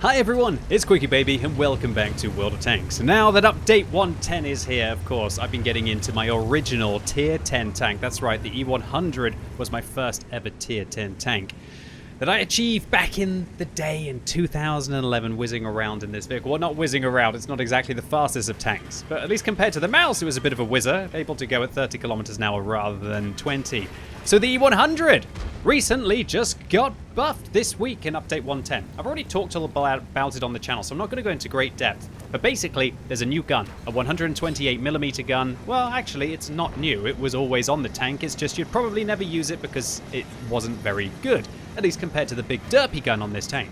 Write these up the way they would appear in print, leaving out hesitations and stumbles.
Hi everyone, it's QuickyBaby and welcome back to World of Tanks. Now that update 110 is here, of course, I've been getting into my original tier 10 tank. That's right, the E100 was my first ever tier 10 tank that I achieved back in the day in 2011, whizzing around in this vehicle. Well, not whizzing around, it's not exactly the fastest of tanks, but at least compared to the mouse, it was a bit of a whizzer, able to go at 30 kilometers an hour rather than 20. So the E100 recently just got buffed this week in update 110. I've already talked all about it on the channel, so I'm not going to go into great depth. But basically, there's a new gun, a 128mm gun. Well, actually, it's not new. It was always on the tank. It's just you'd probably never use it because it wasn't very good, at least compared to the big derpy gun on this tank.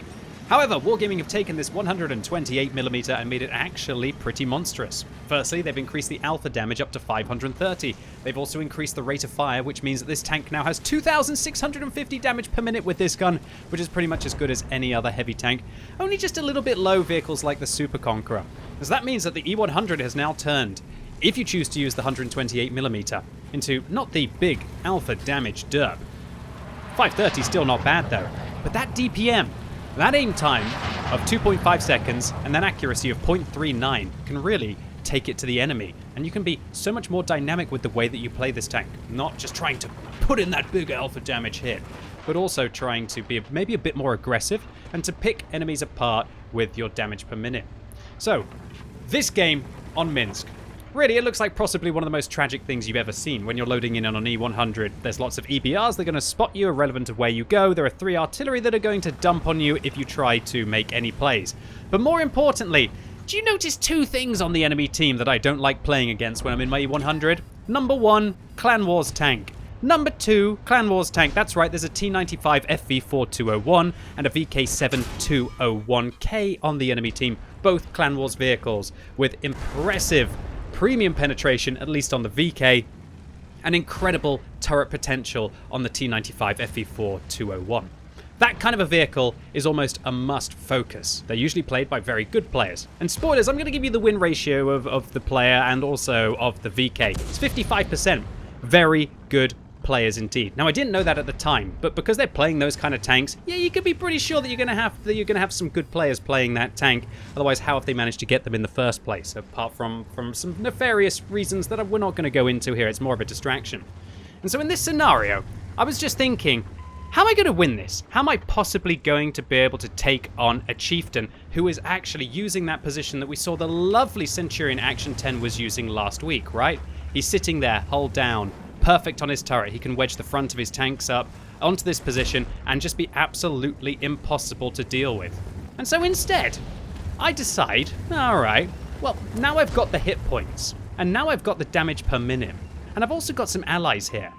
However, Wargaming have taken this 128mm and made it actually pretty monstrous. Firstly, they've increased the alpha damage up to 530. They've also increased the rate of fire, which means that this tank now has 2,650 damage per minute with this gun, which is pretty much as good as any other heavy tank. Only just a little bit low vehicles like the Super Conqueror. So that means that the E100 has now turned, if you choose to use the 128mm, into not the big alpha damage derp. 530 is still not bad though, but that DPM, that aim time of 2.5 seconds and that accuracy of 0.39 can really take it to the enemy. And you can be so much more dynamic with the way that you play this tank. Not just trying to put in that big alpha damage hit, but also trying to be maybe a bit more aggressive and to pick enemies apart with your damage per minute. So, this game on Minsk. Really, it looks like possibly one of the most tragic things you've ever seen when you're loading in on an E100. There's lots of EBRs, they're going to spot you irrelevant of where you go. There are 3 artillery that are going to dump on you if you try to make any plays. But more importantly, do you notice 2 things on the enemy team that I don't like playing against when I'm in my E100? Number 1, Clan Wars tank. Number 2, Clan Wars tank. That's right, there's a T95 FV4201 and a VK7201K on the enemy team. Both Clan Wars vehicles with impressive premium penetration, at least on the VK, and incredible turret potential on the T95 FV4201. That kind of a vehicle is almost a must focus. They're usually played by very good players. And spoilers, I'm going to give you the win ratio of the player and also of the VK. It's 55%. Very good players indeed. Now I didn't know that at the time, but because they're playing those kind of tanks, yeah, you can be pretty sure that you're going to have some good players playing that tank. Otherwise, how have they managed to get them in the first place? Apart from some nefarious reasons that we're not going to go into here. It's more of a distraction. And so in this scenario, I was just thinking, how am I going to win this? How am I possibly going to be able to take on a chieftain who is actually using that position that we saw the lovely Centurion Action 10 was using last week, right? He's sitting there, hull down, perfect on his turret. He can wedge the front of his tanks up onto this position and just be absolutely impossible to deal with. And so instead, I decide, alright, well, now I've got the hit points, and now I've got the damage per minute, and I've also got some allies here.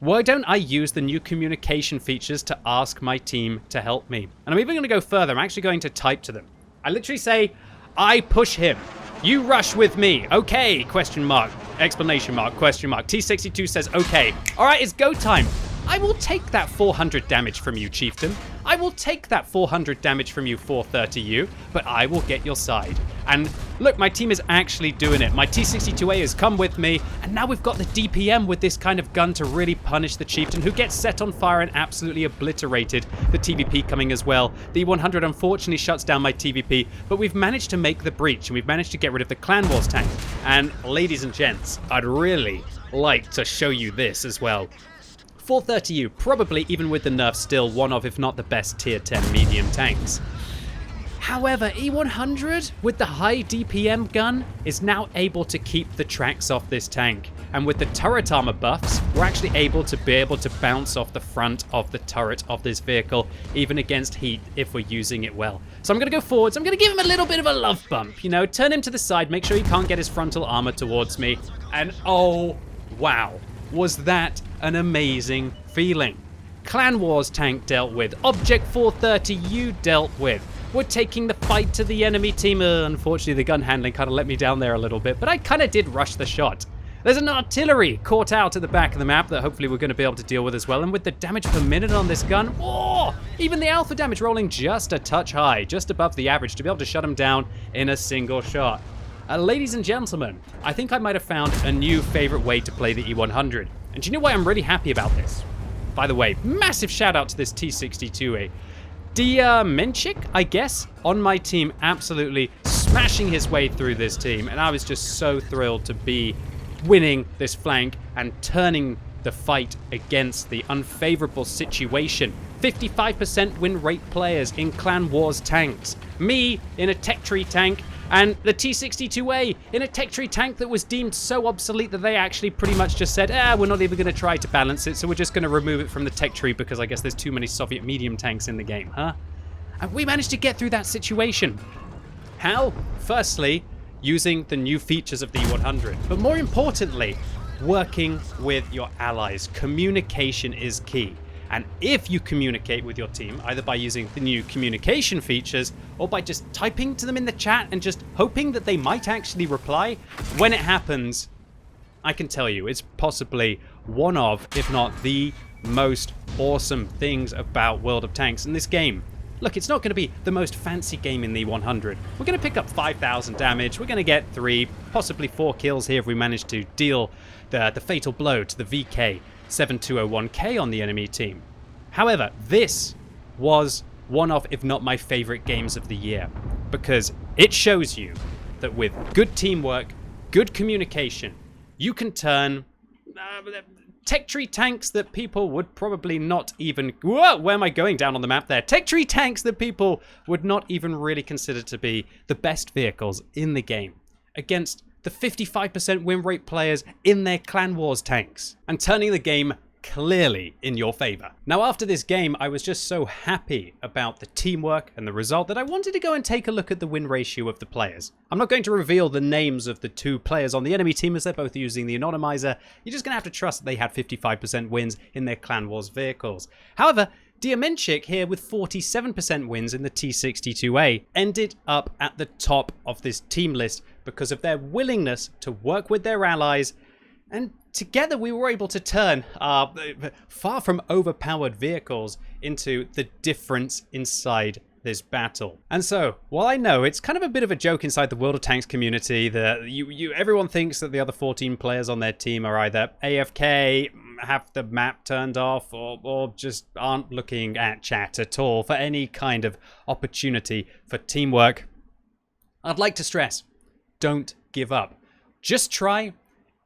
Why don't I use the new communication features to ask my team to help me? And I'm even going to go further. I'm actually going to type to them. I literally say, I push him. You rush with me. Okay, question mark, exclamation mark, question mark. T62 says, okay. All right, it's go time. I will take that 400 damage from you, chieftain. I will take that 400 damage from you, 430U, but I will get your side. And look, my team is actually doing it. My T62A has come with me, and now we've got the DPM with this kind of gun to really punish the chieftain, who gets set on fire and absolutely obliterated. The TVP coming as well. The 100 unfortunately shuts down my TVP, but we've managed to make the breach, and we've managed to get rid of the Clan Wars tank. And ladies and gents, I'd really like to show you this as well. 430U, probably even with the nerfs, still one of, if not the best tier 10 medium tanks. However, E100 with the high DPM gun is now able to keep the tracks off this tank. And with the turret armor buffs, we're actually able to bounce off the front of the turret of this vehicle, even against heat, if we're using it well. So I'm going to go forwards. I'm going to give him a little bit of a love bump, you know, turn him to the side, make sure he can't get his frontal armor towards me. And oh, wow. Was that an amazing feeling. Clan Wars tank dealt with. Object 430U dealt with. We're taking the fight to the enemy team. Unfortunately, the gun handling kind of let me down there a little bit, but I kind of did rush the shot. There's an artillery caught out at the back of the map that hopefully we're going to be able to deal with as well. And with the damage per minute on this gun, oh, even the alpha damage rolling just a touch high, just above the average to be able to shut him down in a single shot. Ladies and gentlemen, I think I might have found a new favorite way to play the E100. And do you know why I'm really happy about this? By the way, massive shout out to this T62A. Diamenchik, I guess, on my team, absolutely smashing his way through this team. And I was just so thrilled to be winning this flank and turning the fight against the unfavorable situation. 55% win rate players in Clan Wars tanks. Me in a tech tree tank, and the T-62A in a tech tree tank that was deemed so obsolete that they actually pretty much just said, we're not even going to try to balance it, so we're just going to remove it from the tech tree because I guess there's too many Soviet medium tanks in the game, huh? And we managed to get through that situation. How? Firstly, using the new features of the E100, but more importantly, working with your allies. Communication is key. And if you communicate with your team, either by using the new communication features or by just typing to them in the chat and just hoping that they might actually reply, when it happens, I can tell you, it's possibly one of, if not the most awesome things about World of Tanks in this game. Look, it's not going to be the most fancy game in the 100. We're going to pick up 5,000 damage. We're going to get 3, possibly 4 kills here if we manage to deal the fatal blow to the VK 7201K on the enemy team. However, this was one of, if not my favorite games of the year, because it shows you that with good teamwork, good communication, you can turn tech tree tanks that people would probably not even... Whoa, where am I going down on the map there? Tech tree tanks that people would not even really consider to be the best vehicles in the game against the 55% win rate players in their Clan Wars tanks, and turning the game clearly in your favor. Now, after this game, I was just so happy about the teamwork and the result that I wanted to go and take a look at the win ratio of the players. I'm not going to reveal the names of the 2 players on the enemy team as they're both using the anonymizer. You're just going to have to trust that they had 55% wins in their Clan Wars vehicles. However, Diamenchik here with 47% wins in the T-62A ended up at the top of this team list because of their willingness to work with their allies, and together we were able to turn our far from overpowered vehicles into the difference inside this battle. And so, while I know it's kind of a bit of a joke inside the World of Tanks community that everyone thinks that the other 14 players on their team are either AFK, have the map turned off, or just aren't looking at chat at all for any kind of opportunity for teamwork, I'd like to stress, don't give up. Just try,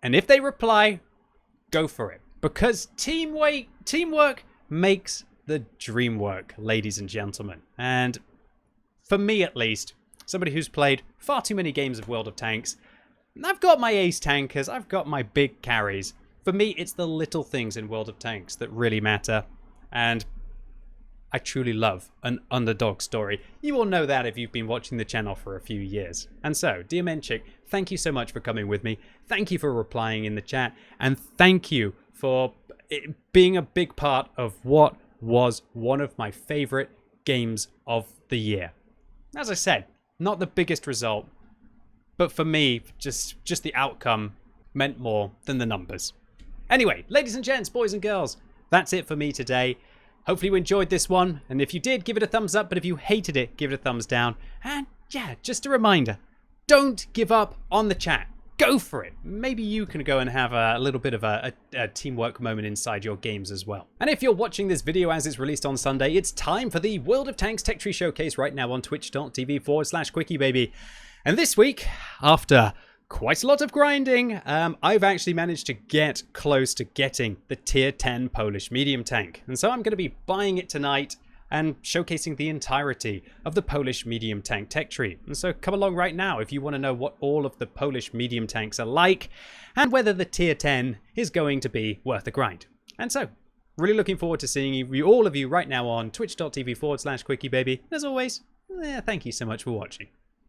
and if they reply, go for it. Because teamwork makes the dream work, ladies and gentlemen. And for me at least, somebody who's played far too many games of World of Tanks, I've got my ace tankers, I've got my big carries. For me, it's the little things in World of Tanks that really matter. And I truly love an underdog story. You all know that if you've been watching the channel for a few years. And so, Diamenchik, thank you so much for coming with me. Thank you for replying in the chat. And thank you for being a big part of what was one of my favorite games of the year. As I said, not the biggest result, but for me, just the outcome meant more than the numbers. Anyway, ladies and gents, boys and girls, that's it for me today. Hopefully you enjoyed this one, and if you did, give it a thumbs up, but if you hated it, give it a thumbs down. And yeah, just a reminder, don't give up on the chat. Go for it. Maybe you can go and have a little bit of a teamwork moment inside your games as well. And if you're watching this video as it's released on Sunday, it's time for the World of Tanks Tech Tree Showcase right now on twitch.tv/QuickyBaby. And this week, after quite a lot of grinding, I've actually managed to get close to getting the tier 10 Polish medium tank. And so I'm going to be buying it tonight and showcasing the entirety of the Polish medium tank tech tree. And so come along right now if you want to know what all of the Polish medium tanks are like and whether the tier 10 is going to be worth the grind. And so, really looking forward to seeing all of you right now on twitch.tv/QuickyBaby. As always, thank you so much for watching.